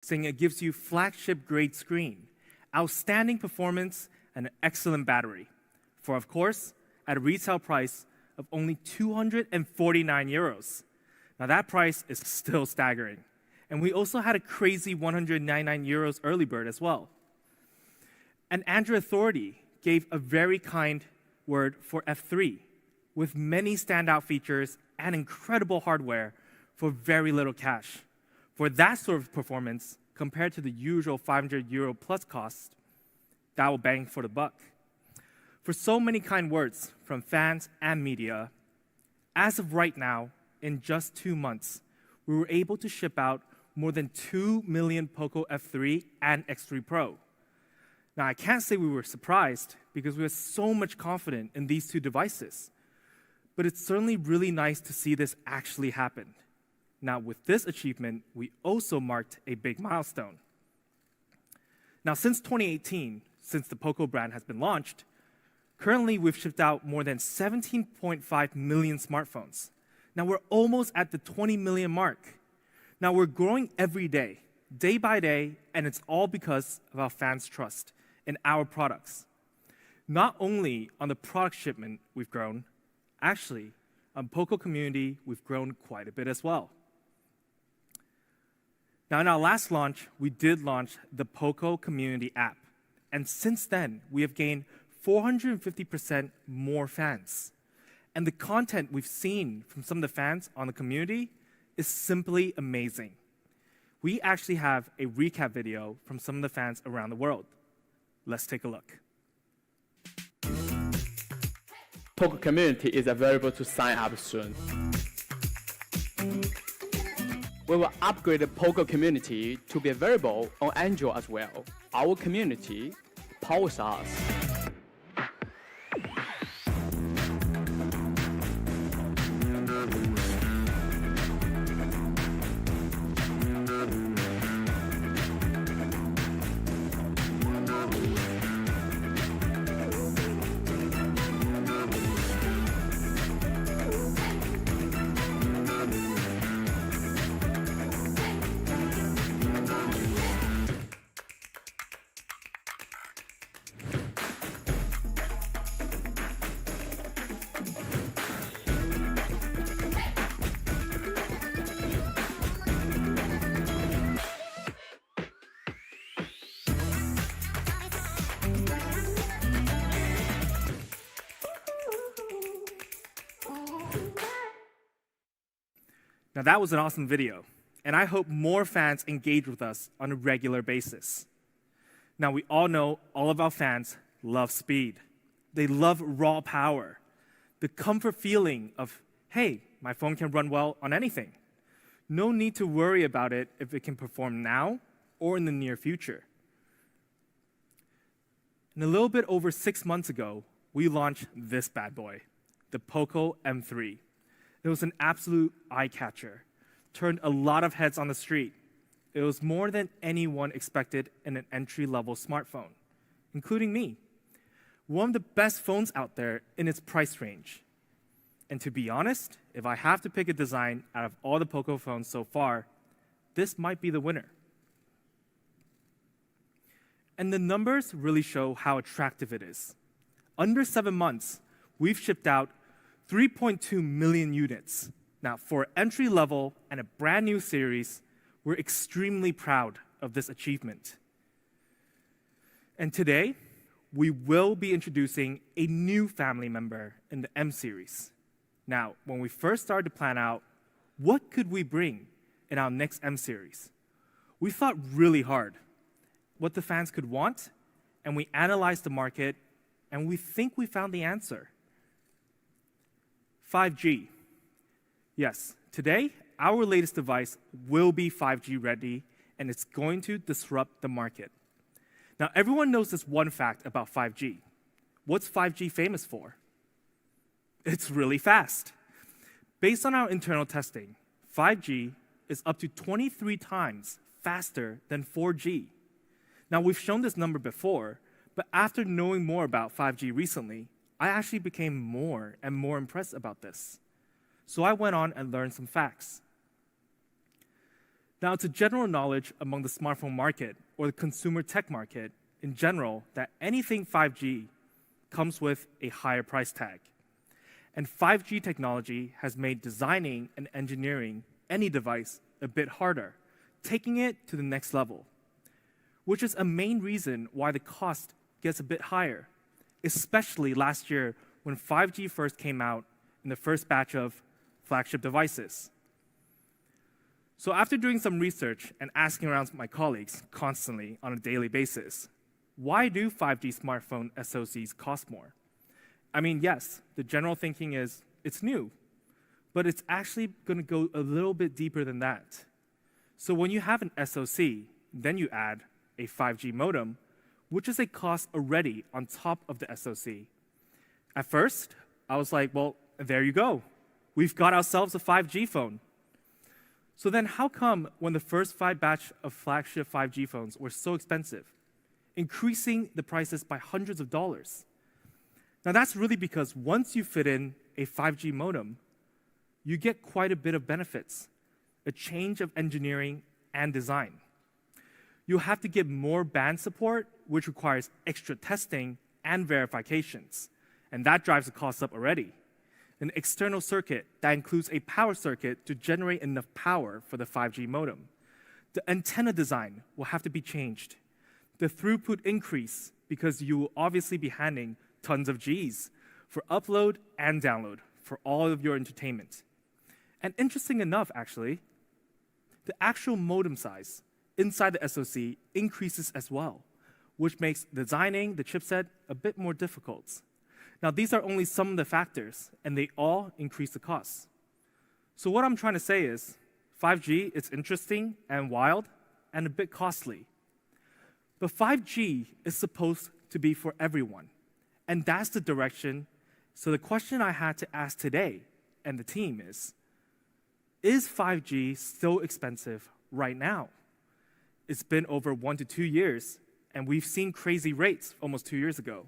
saying it gives you flagship-grade screen, outstanding performance, and an excellent battery, for, of course, at a retail price of only 249 euros. Now, that price is still staggering. And we also had a crazy 199 euros early bird as well. And Android Authority gave a very kind word for F3, with many standout features and incredible hardware for very little cash. For that sort of performance, compared to the usual 500 euro plus cost, that will bang for the buck. For so many kind words from fans and media, as of right now, in just 2 months, we were able to ship out more than 2 million Poco F3 and X3 Pro. Now, I can't say we were surprised because we were so much confident in these two devices, but it's certainly really nice to see this actually happen. Now, with this achievement, we also marked a big milestone. Now, since 2018, since the Poco brand has been launched, currently we've shipped out more than 17.5 million smartphones. Now, we're almost at the 20 million mark. Now, we're growing every day by day, and it's all because of our fans' trust in our products. Not only on the product shipment we've grown, actually, on Poco community, we've grown quite a bit as well. Now, in our last launch, we did launch the Poco community app, and since then, we have gained 450% more fans. And the content we've seen from some of the fans on the community is simply amazing. We actually have a recap video from some of the fans around the world. Let's take a look. Poco community is available to sign up soon. We will upgrade the Poco community to be available on Android as well. Our community powers us. Now, that was an awesome video, and I hope more fans engage with us on a regular basis. Now, we all know all of our fans love speed. They love raw power, the comfort feeling of, hey, my phone can run well on anything. No need to worry about it if it can perform now or in the near future. And a little bit over 6 months ago, we launched this bad boy, the Poco M3. It was an absolute eye-catcher, turned a lot of heads on the street. It was more than anyone expected in an entry-level smartphone, including me. One of the best phones out there in its price range. And to be honest, if I have to pick a design out of all the Poco phones so far, this might be the winner. And the numbers really show how attractive it is. Under 7 months, we've shipped out 3.2 million units. Now, for entry level and a brand new series, we're extremely proud of this achievement. And today, we will be introducing a new family member in the M series. Now, when we first started to plan out what could we bring in our next M series, we thought really hard what the fans could want, and we analyzed the market, and we think we found the answer. 5G. Yes, today, our latest device will be 5G ready, and it's going to disrupt the market. Now, everyone knows this one fact about 5G. What's 5G famous for? It's really fast. Based on our internal testing, 5G is up to 23 times faster than 4G. Now, we've shown this number before, but after knowing more about 5G recently, I actually became more and more impressed about this. So I went on and learned some facts. Now, it's a general knowledge among the smartphone market or the consumer tech market in general that anything 5G comes with a higher price tag. And 5G technology has made designing and engineering any device a bit harder, taking it to the next level, which is a main reason why the cost gets a bit higher, especially last year when 5G first came out in the first batch of flagship devices. So after doing some research and asking around my colleagues constantly on a daily basis, why do 5G smartphone SoCs cost more? I mean, yes, the general thinking is it's new, but it's actually going to go a little bit deeper than that. So when you have an SoC, then you add a 5G modem, which is a cost already on top of the SoC. At first, I was like, well, there you go. We've got ourselves a 5G phone. So then how come when the first 5 batch of flagship 5G phones were so expensive, increasing the prices by hundreds of dollars? Now that's really because once you fit in a 5G modem, you get quite a bit of benefits, a change of engineering and design. You'll have to get more band support, which requires extra testing and verifications, and that drives the cost up already. An external circuit that includes a power circuit to generate enough power for the 5G modem. The antenna design will have to be changed. The throughput increase because you will obviously be handling tons of Gs for upload and download for all of your entertainment. And interesting enough, actually, the actual modem size inside the SoC increases as well, which makes designing the chipset a bit more difficult. Now, these are only some of the factors, and they all increase the costs. So what I'm trying to say is 5G is interesting and wild and a bit costly. But 5G is supposed to be for everyone, and that's the direction. So the question I had to ask today and the team is 5G still expensive right now? It's been over 1 to 2 years, and we've seen crazy rates almost 2 years ago.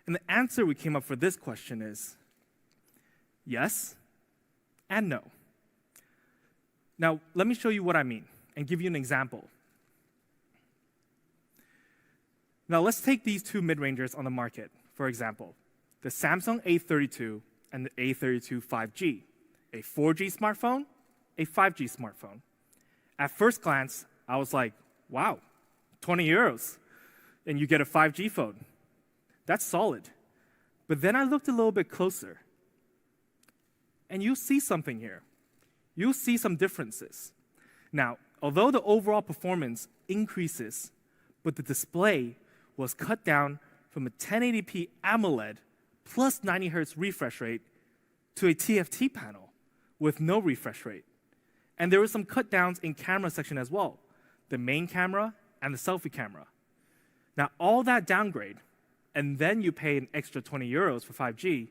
And the answer we came up for this question is yes and no. Now, let me show you what I mean and give you an example. Now, let's take these two mid-rangers on the market, for example, the Samsung A32 and the A32 5G, a 4G smartphone, a 5G smartphone. At first glance, I was like, wow, 20 euros, and you get a 5G phone. That's solid. But then I looked a little bit closer, and you'll see something here. You'll see some differences. Now, although the overall performance increases, but the display was cut down from a 1080p AMOLED plus 90 Hz refresh rate to a TFT panel with no refresh rate. And there were some cut downs in camera section as well, the main camera and the selfie camera. Now, all that downgrade, and then you pay an extra 20 euros for 5G,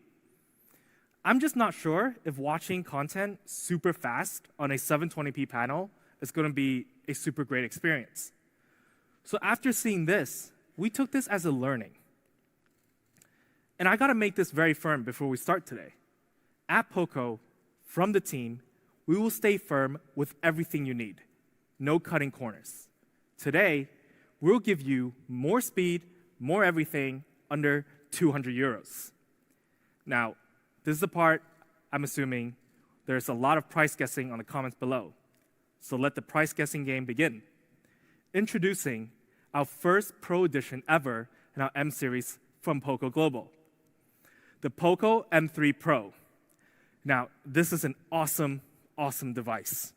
I'm just not sure if watching content super fast on a 720p panel is going to be a super great experience. So after seeing this, we took this as a learning. And I got to make this very firm before we start today. At Poco, from the team, we will stay firm with everything you need. No cutting corners. Today, we'll give you more speed, more everything, under 200 euros. Now, this is the part I'm assuming there's a lot of price guessing on the comments below. So let the price guessing game begin. Introducing our first Pro edition ever in our M series from Poco Global, the Poco M3 Pro. Now, this is an awesome, awesome device.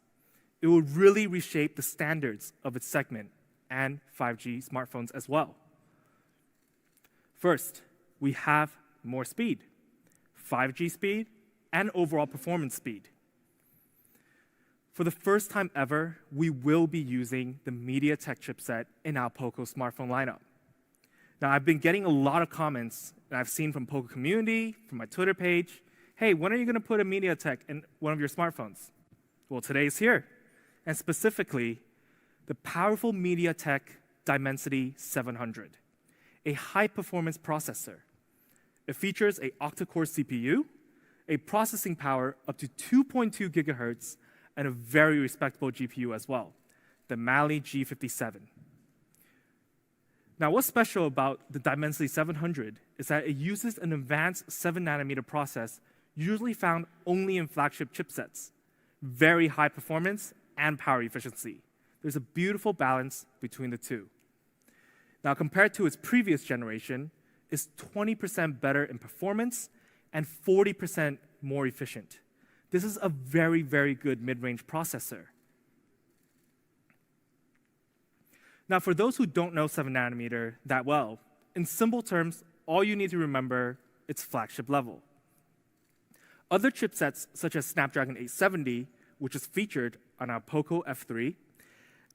It will really reshape the standards of its segment and 5G smartphones as well. First, we have more speed, 5G speed, and overall performance speed. For the first time ever, we will be using the MediaTek chipset in our Poco smartphone lineup. Now, I've been getting a lot of comments that I've seen from Poco community, from my Twitter page. Hey, when are you going to put a MediaTek in one of your smartphones? Well, today is here, and specifically, the powerful MediaTek Dimensity 700, a high-performance processor. It features an octa-core CPU, a processing power up to 2.2 gigahertz, and a very respectable GPU as well, the Mali G57. Now, what's special about the Dimensity 700 is that it uses an advanced 7nm process usually found only in flagship chipsets. Very high performance and power efficiency. There's a beautiful balance between the two. Now, compared to its previous generation, it's 20% better in performance and 40% more efficient. This is a very, very good mid-range processor. Now, for those who don't know 7nm that well, in simple terms, all you need to remember is flagship level. Other chipsets, such as Snapdragon 870, which is featured on our Poco F3,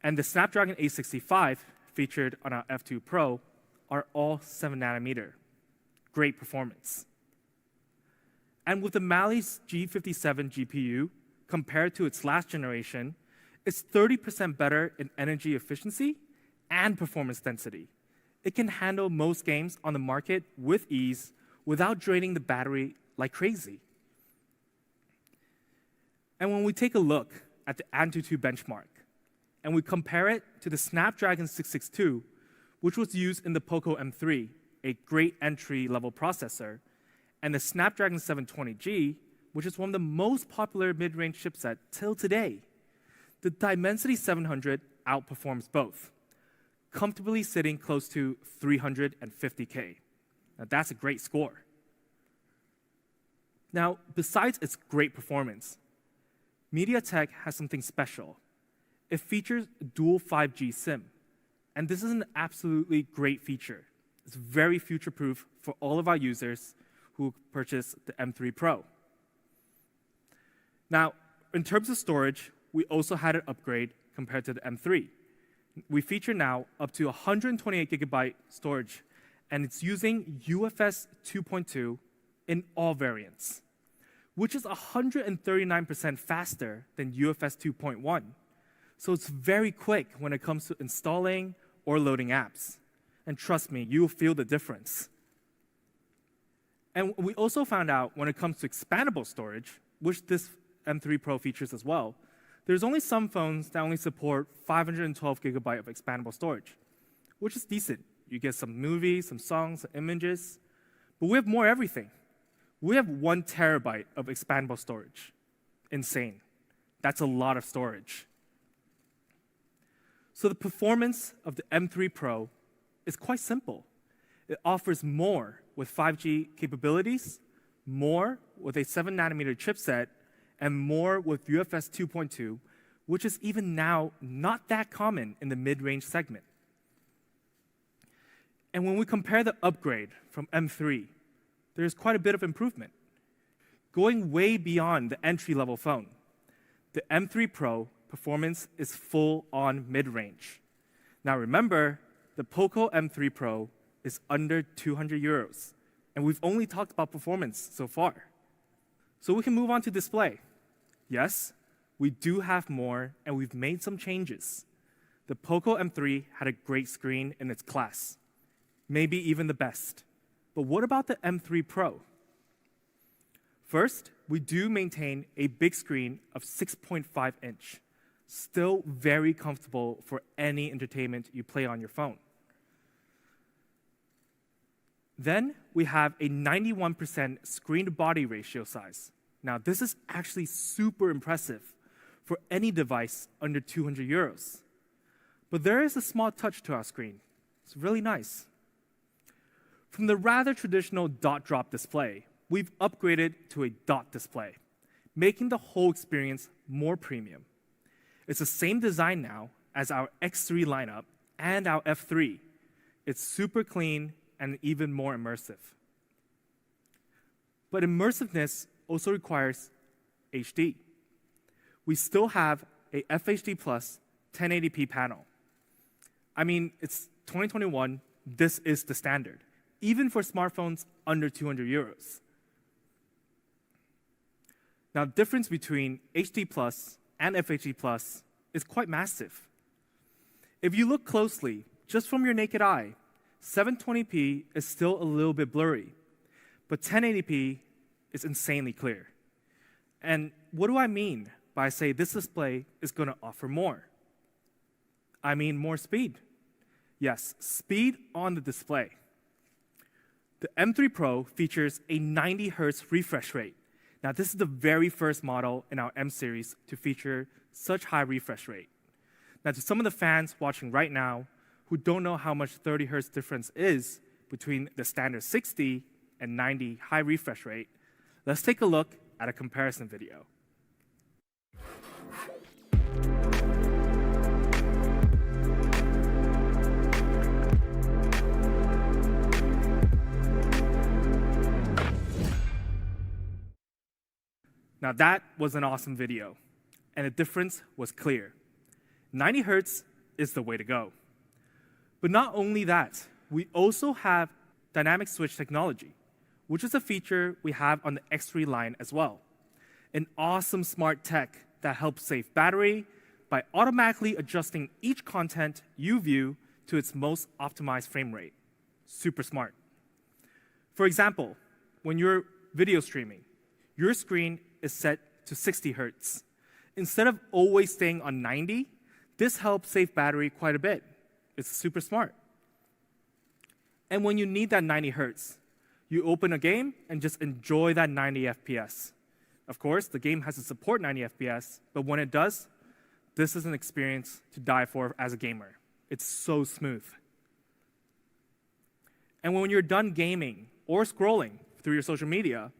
and the Snapdragon 865, featured on our F2 Pro, are all 7nm. Great performance. And with the Mali's G57 GPU, compared to its last generation, it's 30% better in energy efficiency and performance density. It can handle most games on the market with ease without draining the battery like crazy. And when we take a look at the Antutu Benchmark, and we compare it to the Snapdragon 662, which was used in the Poco M3, a great entry-level processor, and the Snapdragon 720G, which is one of the most popular mid-range chipsets till today, the Dimensity 700 outperforms both, comfortably sitting close to $350K. Now, that's a great score. Now, besides its great performance, MediaTek has something special. It features dual 5G SIM, and this is an absolutely great feature. It's very future-proof for all of our users who purchase the M3 Pro. Now, in terms of storage, we also had an upgrade compared to the M3. We feature now up to 128 gigabyte storage, and it's using UFS 2.2 in all variants, which is 139% faster than UFS 2.1. So it's very quick when it comes to installing or loading apps. And trust me, you'll feel the difference. And we also found out when it comes to expandable storage, which this M3 Pro features as well, there's only some phones that only support 512 gigabyte of expandable storage, which is decent. You get some movies, some songs, some images, but we have more everything. We have 1 terabyte of expandable storage. Insane. That's a lot of storage. So the performance of the M3 Pro is quite simple. It offers more with 5G capabilities, more with a 7nm chipset, and more with UFS 2.2, which is even now not that common in the mid-range segment. And when we compare the upgrade from M3, there's quite a bit of improvement. Going way beyond the entry-level phone, the M3 Pro performance is full-on mid-range. Now remember, the Poco M3 Pro is under 200 euros, and we've only talked about performance so far. So we can move on to display. Yes, we do have more, and we've made some changes. The Poco M3 had a great screen in its class, maybe even the best. But what about the M3 Pro? First, we do maintain a big screen of 6.5 inch, still very comfortable for any entertainment you play on your phone. Then we have a 91% screen-to-body ratio size. Now, this is actually super impressive for any device under 200 euros. But there is a small touch to our screen. It's really nice. From the rather traditional dot-drop display, we've upgraded to a dot display, making the whole experience more premium. It's the same design now as our X3 lineup and our F3. It's super clean and even more immersive. But immersiveness also requires HD. We still have a FHD Plus 1080p panel. I mean, it's 2021, this is the standard, even for smartphones under 200 euros. Now, the difference between HD Plus and FHD Plus is quite massive. If you look closely, just from your naked eye, 720p is still a little bit blurry, but 1080p is insanely clear. And what do I mean but I say this display is going to offer more. I mean more speed. Yes, speed on the display. The M3 Pro features a 90 Hz refresh rate. Now, this is the very first model in our M series to feature such high refresh rate. Now, to some of the fans watching right now who don't know how much 30 Hz difference is between the standard 60 and 90 high refresh rate, let's take a look at a comparison video. Now that was an awesome video, and the difference was clear. 90 Hz is the way to go. But not only that, we also have dynamic switch technology, which is a feature we have on the X3 line as well. An awesome smart tech that helps save battery by automatically adjusting each content you view to its most optimized frame rate. Super smart. For example, when you're video streaming, your screen is set to 60 Hz. Instead of always staying on 90, this helps save battery quite a bit. It's super smart. And when you need that 90 Hz, you open a game and just enjoy that 90 FPS. Of course, the game has to support 90 FPS, but when it does, this is an experience to die for as a gamer. It's so smooth. And when you're done gaming or scrolling through your social media,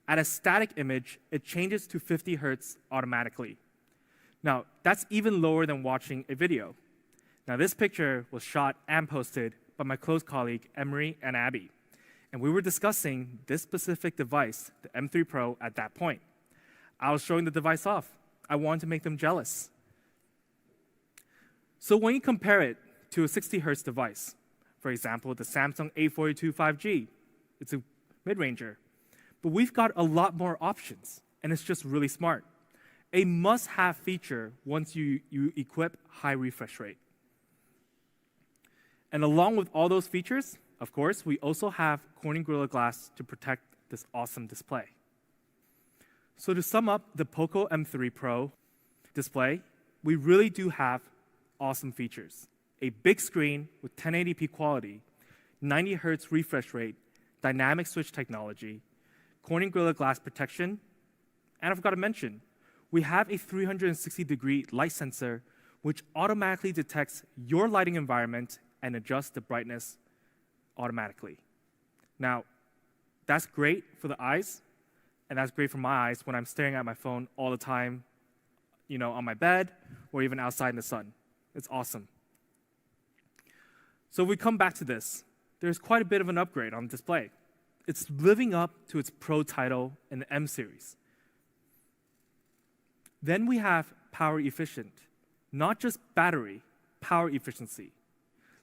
at a static image, it changes to 50 Hz automatically. Now, that's even lower than watching a video. Now, this picture was shot and posted by my close colleague, Emery and Abby. And we were discussing this specific device, the M3 Pro, at that point. I was showing the device off. I wanted to make them jealous. So when you compare it to a 60 Hz device, for example, the Samsung A42 5G, it's a mid-ranger. But we've got a lot more options, and it's just really smart. A must-have feature once you equip high refresh rate. And along with all those features, of course, we also have Corning Gorilla Glass to protect this awesome display. So to sum up the Poco M3 Pro display, we really do have awesome features. A big screen with 1080p quality, 90 Hz refresh rate, dynamic switch technology, Corning Gorilla Glass protection, and I forgot to mention, we have a 360-degree light sensor which automatically detects your lighting environment and adjusts the brightness automatically. Now, that's great for the eyes, and that's great for my eyes when I'm staring at my phone all the time, on my bed or even outside in the sun. It's awesome. So if we come back to this, there's quite a bit of an upgrade on the display. It's living up to its Pro title in the M series. Then we have power efficient, not just battery, power efficiency.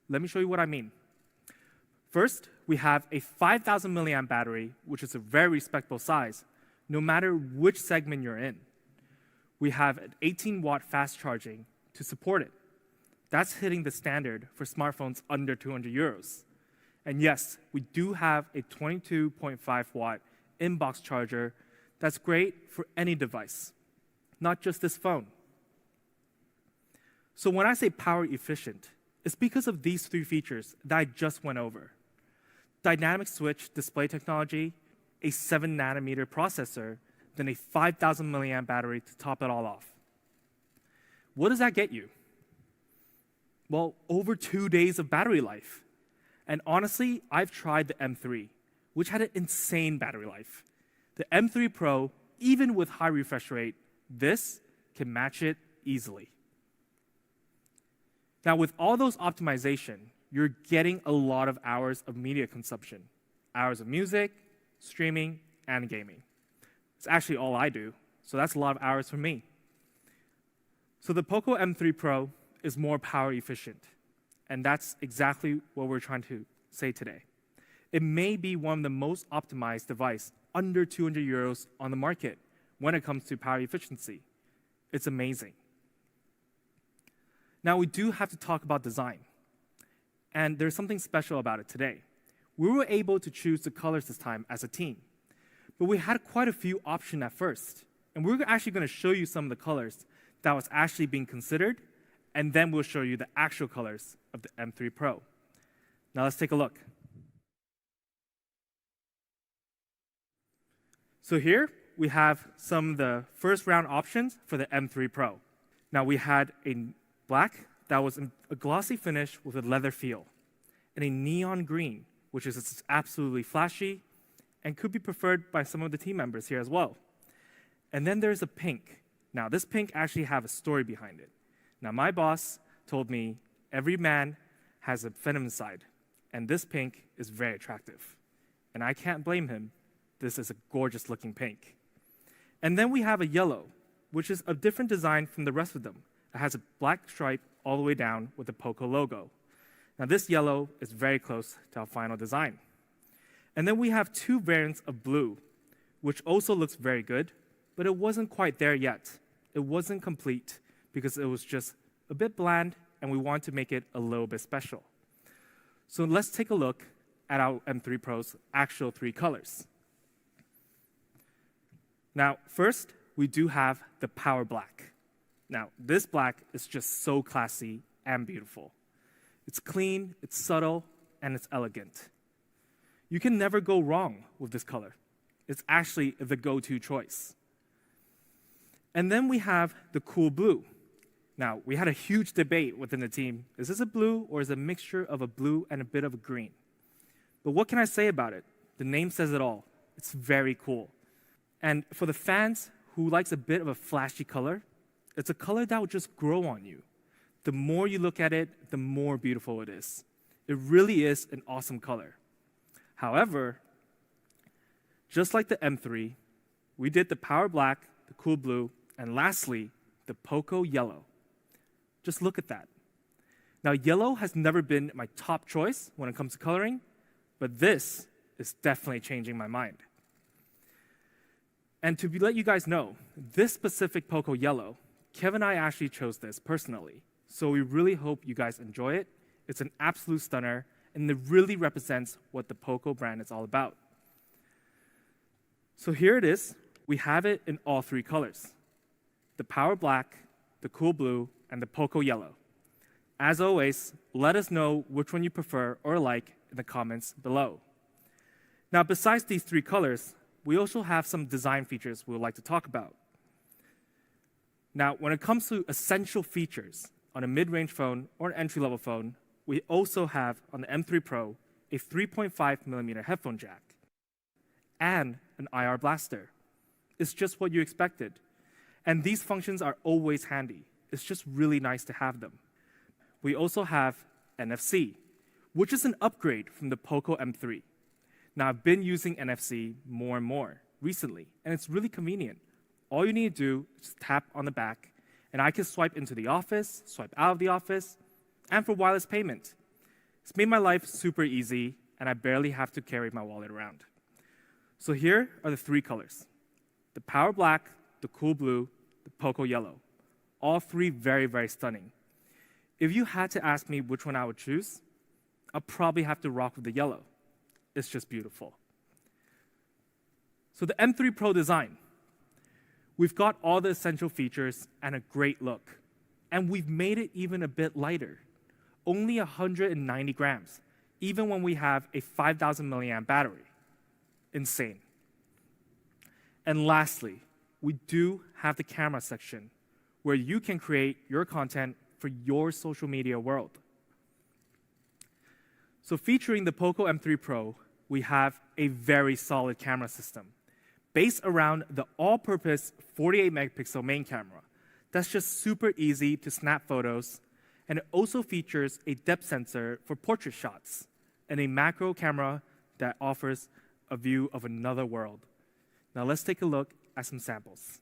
Let me show you what I mean. First, we have a 5,000 milliamp battery, which is a very respectable size, no matter which segment you're in. We have an 18-watt fast charging to support it. That's hitting the standard for smartphones under 200 euros. And yes, we do have a 22.5 watt in-box charger that's great for any device, not just this phone. So when I say power efficient, it's because of these three features that I just went over. Dynamic switch display technology, a 7-nanometer processor, then a 5,000 milliamp battery to top it all off. What does that get you? Well, over 2 days of battery life. And honestly, I've tried the M3, which had an insane battery life. The M3 Pro, even with high refresh rate, this can match it easily. Now, with all those optimization, you're getting a lot of hours of media consumption. Hours of music, streaming, and gaming. It's actually all I do, so that's a lot of hours for me. So the Poco M3 Pro is more power efficient. And that's exactly what we're trying to say today. It may be one of the most optimized devices under 200 euros on the market when it comes to power efficiency. It's amazing. Now, we do have to talk about design. And there's something special about it today. We were able to choose the colors this time as a team. But we had quite a few options at first. And we're actually going to show you some of the colors that was actually being considered, and then we'll show you the actual colors of the M3 Pro. Now let's take a look. So here we have some of the first round options for the M3 Pro. Now we had a black that was a glossy finish with a leather feel, and a neon green, which is absolutely flashy and could be preferred by some of the team members here as well. And then there's a pink. Now this pink actually have a story behind it. Now my boss told me every man has a feminine side, and this pink is very attractive. And I can't blame him. This is a gorgeous looking pink. And then we have a yellow, which is a different design from the rest of them. It has a black stripe all the way down with the Poco logo. Now this yellow is very close to our final design. And then we have two variants of blue, which also looks very good, but it wasn't quite there yet. It wasn't complete because it was just a bit bland, and we want to make it a little bit special. So let's take a look at our M3 Pro's actual three colors. Now, first, we do have the Power Black. Now, this black is just so classy and beautiful. It's clean, it's subtle, and it's elegant. You can never go wrong with this color. It's actually the go-to choice. And then we have the cool blue. Now, we had a huge debate within the team. Is this a blue or is it a mixture of a blue and a bit of a green? But what can I say about it? The name says it all. It's very cool. And for the fans who likes a bit of a flashy color, it's a color that will just grow on you. The more you look at it, the more beautiful it is. It really is an awesome color. However, just like the M3, we did the Power Black, the Cool Blue, and lastly, the Poco Yellow. Just look at that. Now, yellow has never been my top choice when it comes to coloring, but this is definitely changing my mind. And to let you guys know, this specific Poco Yellow, Kevin and I actually chose this personally. So we really hope you guys enjoy it. It's an absolute stunner, and it really represents what the Poco brand is all about. So here it is. We have it in all three colors: the Power Black, the Cool Blue, and the Poco Yellow. As always, let us know which one you prefer or like in the comments below. Now, besides these three colors, we also have some design features we would like to talk about. Now, when it comes to essential features on a mid-range phone or an entry-level phone, we also have on the M3 Pro a 3.5mm headphone jack and an IR blaster. It's just what you expected. And these functions are always handy. It's just really nice to have them. We also have NFC, which is an upgrade from the Poco M3. Now, I've been using NFC more and more recently, and it's really convenient. All you need to do is tap on the back, and I can swipe into the office, swipe out of the office, and for wireless payment. It's made my life super easy, and I barely have to carry my wallet around. So here are the three colors: the Power Black, the Cool Blue, the Poco Yellow. All three very, very stunning. If you had to ask me which one I would choose, I'll probably have to rock with the yellow. It's just beautiful. So the M3 Pro design. We've got all the essential features and a great look. And we've made it even a bit lighter. Only 190 grams, even when we have a 5,000 milliamp battery. Insane. And lastly, we do have the camera section where you can create your content for your social media world. So featuring the Poco M3 Pro, we have a very solid camera system based around the all-purpose 48-megapixel main camera. That's just super easy to snap photos, and it also features a depth sensor for portrait shots and a macro camera that offers a view of another world. Now let's take a look at some samples.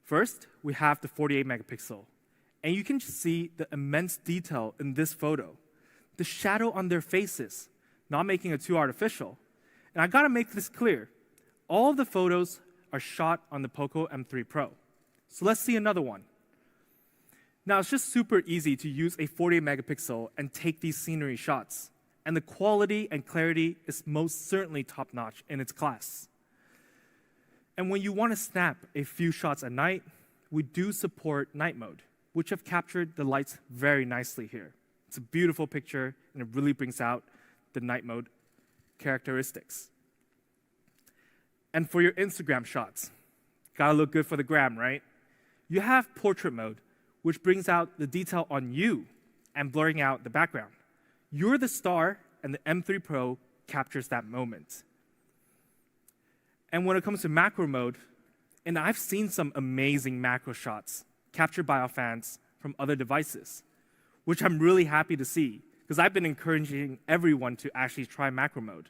First, we have the 48-megapixel, and you can just see the immense detail in this photo. The shadow on their faces, not making it too artificial. And I gotta make this clear. All of the photos are shot on the Poco M3 Pro. So let's see another one. Now, it's just super easy to use a 48-megapixel and take these scenery shots. And the quality and clarity is most certainly top-notch in its class. And when you want to snap a few shots at night, we do support night mode, which have captured the lights very nicely here. It's a beautiful picture, and it really brings out the night mode characteristics. And for your Instagram shots, gotta look good for the gram, right? You have portrait mode, which brings out the detail on you and blurring out the background. You're the star, and the M3 Pro captures that moment. And when it comes to macro mode, and I've seen some amazing macro shots captured by our fans from other devices, which I'm really happy to see, because I've been encouraging everyone to actually try macro mode.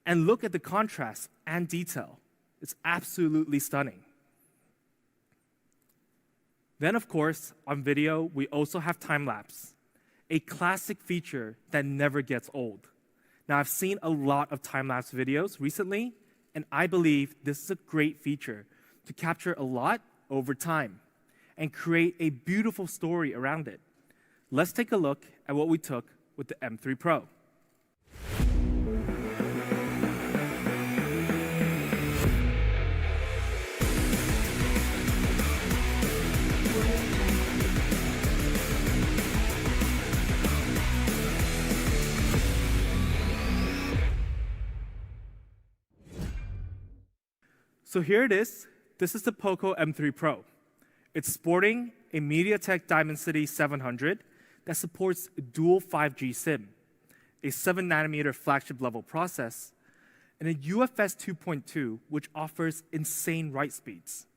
And look at the contrast and detail. It's absolutely stunning. Then, of course, on video, we also have time-lapse, a classic feature that never gets old. Now, I've seen a lot of time-lapse videos recently, and I believe this is a great feature to capture a lot over time and create a beautiful story around it. Let's take a look at what we took with the M3 Pro. So here it is. This is the Poco M3 Pro. It's sporting a MediaTek Dimensity 700 that supports dual 5G SIM, a 7nm flagship level process, and a UFS 2.2, which offers insane write speeds.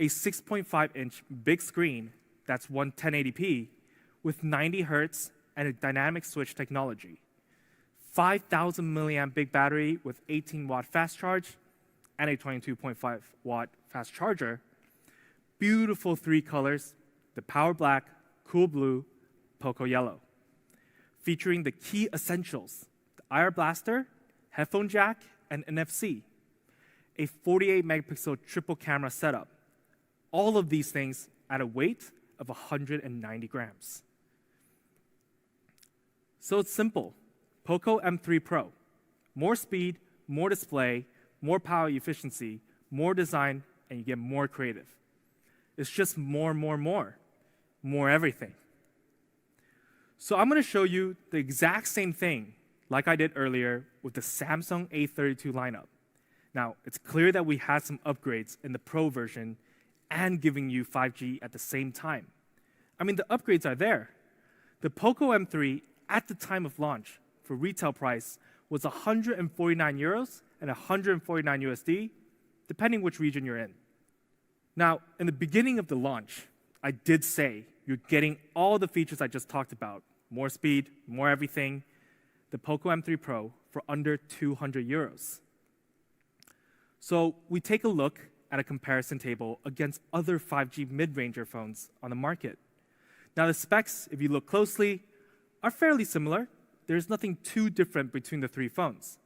A 6.5-inch big screen that's 1080p with 90 Hz and a dynamic switch technology. 5,000 milliamp big battery with 18-watt fast charge, and a 22.5-watt fast charger. Beautiful 3 colors, the Power Black, Cool Blue, Poco Yellow. Featuring the key essentials, the IR blaster, headphone jack, and NFC. A 48-megapixel triple camera setup. All of these things at a weight of 190 grams. So it's simple. Poco M3 Pro. More speed, more display, more power efficiency, more design, and you get more creative. It's just more everything. So I'm going to show you the exact same thing like I did earlier with the Samsung A32 lineup. Now, it's clear that we had some upgrades in the Pro version and giving you 5G at the same time. I mean, the upgrades are there. The Poco M3 at the time of launch for retail price was 149 euros and 149 USD, depending which region you're in. Now, in the beginning of the launch, I did say you're getting all the features I just talked about, more speed, more everything, the Poco M3 Pro for under 200 euros. So we take a look at a comparison table against other 5G mid-ranger phones on the market. Now the specs, if you look closely, are fairly similar. There's nothing too different between the 3 phones.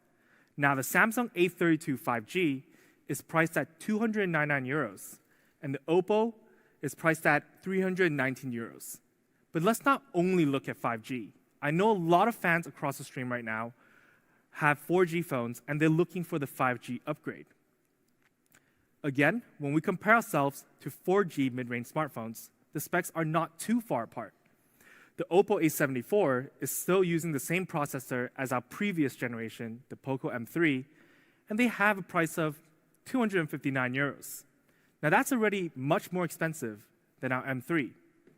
Now, the Samsung A32 5G is priced at 299 euros, and the Oppo is priced at 319 euros. But let's not only look at 5G. I know a lot of fans across the stream right now have 4G phones, and they're looking for the 5G upgrade. Again, when we compare ourselves to 4G mid-range smartphones, the specs are not too far apart. The Oppo A74 is still using the same processor as our previous generation, the Poco M3, and they have a price of 259 euros. Now that's already much more expensive than our M3,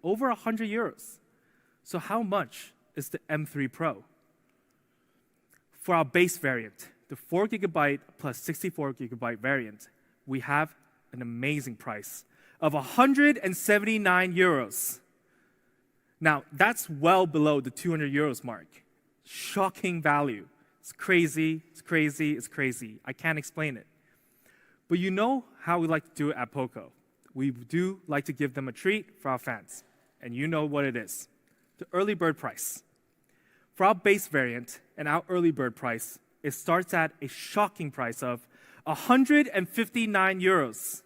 over 100 euros. So how much is the M3 Pro? For our base variant, the 4GB plus 64GB variant, we have an amazing price of 179 euros. Now, that's well below the 200 euros mark. Shocking value. It's crazy, it's crazy, it's crazy. I can't explain it. But you know how we like to do it at Poco. We do like to give them a treat for our fans. And you know what it is. The early bird price. For our base variant and our early bird price, it starts at a shocking price of 159 euros.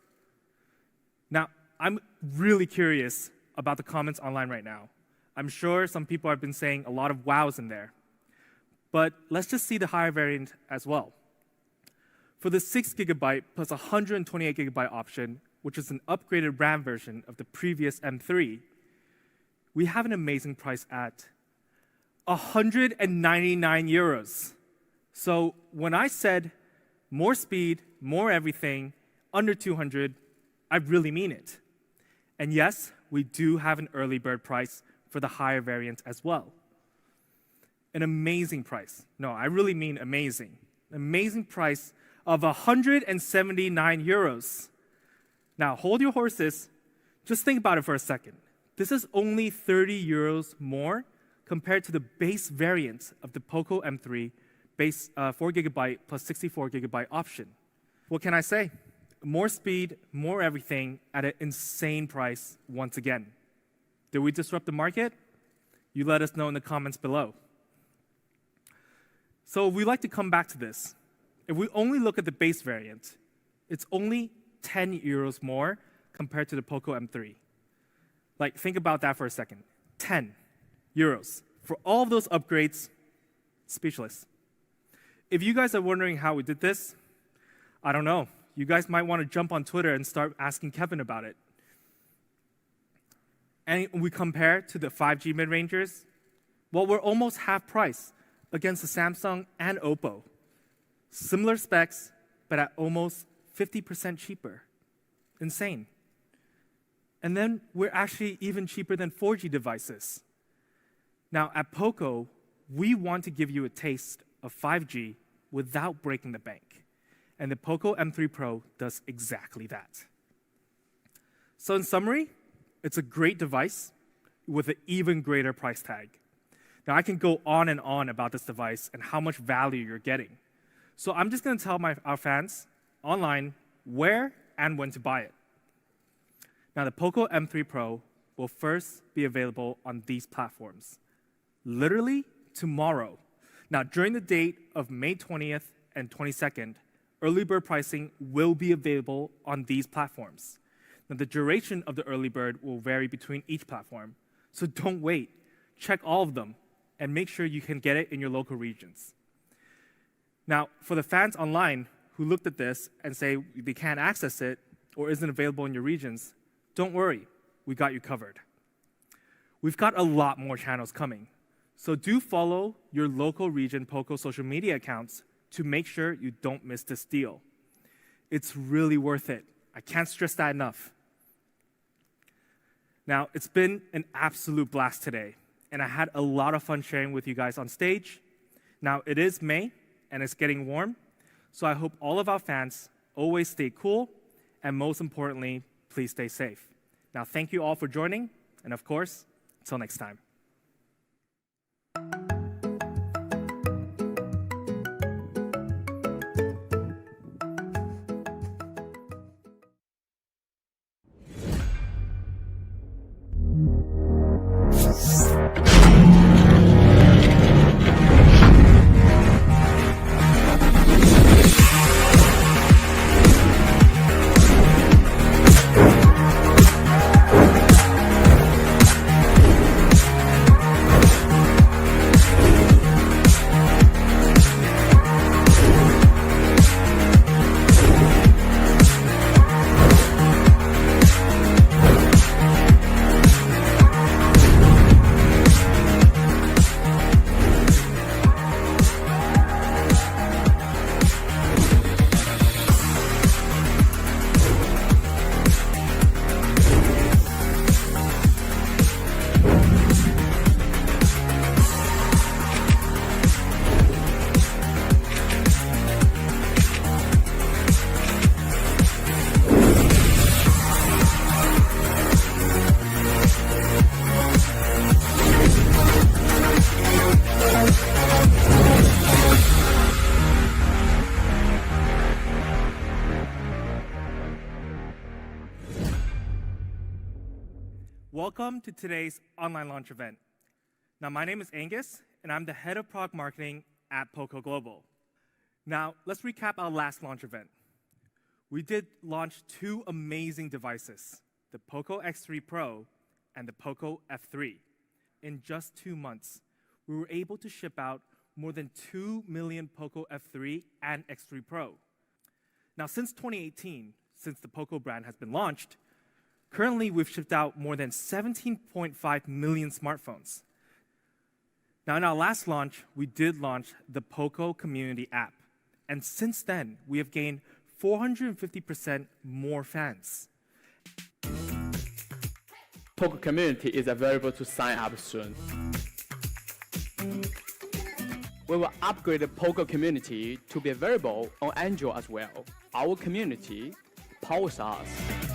Now, I'm really curious about the comments online right now. I'm sure some people have been saying a lot of wows in there. But let's just see the higher variant as well. For the 6GB plus 128GB option, which is an upgraded RAM version of the previous M3, we have an amazing price at 199 euros. So when I said more speed, more everything, under 200, I really mean it. And yes, we do have an early bird price for the higher variant as well. An amazing price. No, I really mean amazing. Amazing price of 179 euros. Now, hold your horses. Just think about it for a second. This is only 30 euros more compared to the base variant of the Poco M3 base 4GB plus 64GB option. What can I say? More speed, more everything at an insane price once again. Did we disrupt the market? You let us know in the comments below. So we like to come back to this. If we only look at the base variant, it's only 10 euros more compared to the Poco M3. Like, think about that for a second. 10 euros. For all of those upgrades, speechless. If you guys are wondering how we did this, I don't know. You guys might want to jump on Twitter and start asking Kevin about it. And we compare to the 5G mid-rangers, well, we're almost half price against the Samsung and Oppo. Similar specs, but at almost 50% cheaper. Insane. And then we're actually even cheaper than 4G devices. Now, at Poco, we want to give you a taste of 5G without breaking the bank. And the Poco M3 Pro does exactly that. So in summary, it's a great device with an even greater price tag. Now, I can go on and on about this device and how much value you're getting. So I'm just going to tell our fans online where and when to buy it. Now, the Poco M3 Pro will first be available on these platforms, literally tomorrow. Now, during the date of May 20th and 22nd, early bird pricing will be available on these platforms. Now, the duration of the early bird will vary between each platform, so don't wait. Check all of them and make sure you can get it in your local regions. Now, for the fans online who looked at this and say they can't access it or isn't available in your regions, don't worry, we got you covered. We've got a lot more channels coming, so do follow your local region Poco social media accounts to make sure you don't miss this deal. It's really worth it. I can't stress that enough. Now, it's been an absolute blast today, and I had a lot of fun sharing with you guys on stage. Now, it is May, and it's getting warm, so I hope all of our fans always stay cool, and most importantly, please stay safe. Now, thank you all for joining, and of course, until next time. Welcome to today's online launch event. Now, my name is Angus, and I'm the head of product marketing at Poco Global. Now, let's recap our last launch event. We did launch two amazing devices, the Poco X3 Pro and the Poco F3. In just 2 months, we were able to ship out more than 2 million Poco F3 and X3 Pro. Now, since 2018, since the Poco brand has been launched, currently we've shipped out more than 17.5 million smartphones. Now, in our last launch, we did launch the Poco Community app. And since then, we have gained 450% more fans. Poco Community is available to sign up soon. We will upgrade the Poco Community to be available on Android as well. Our community powers us.